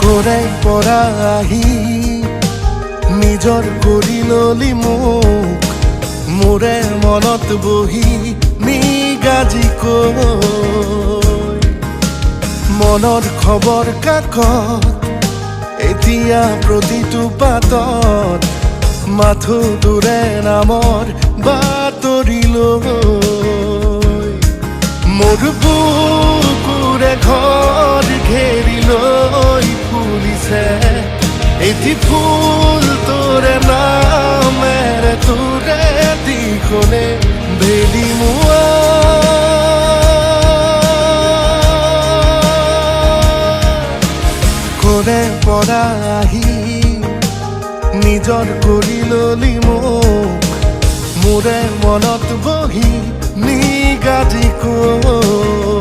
ঘৰে পৰা আহি নিজৰ কৰি ললি মোক মোৰে মনত বহি নিগাজি কৈ মনৰ খবৰ কাকত এতিয়া প্ৰতিটো পাতত মাথো তোৰে নামৰ বাতৰি লৈ মোৰ বুকুৰে ঘৰ ঘেৰি লৈ ফুলিছে এটি ফুল তোৰে নামেৰে তোৰে দিখনে বেলি মুৱা ঘৰে পৰা আহি নিজৰ কৰি ললি মোক মোৰে মনত বহি নিগাজি কৈ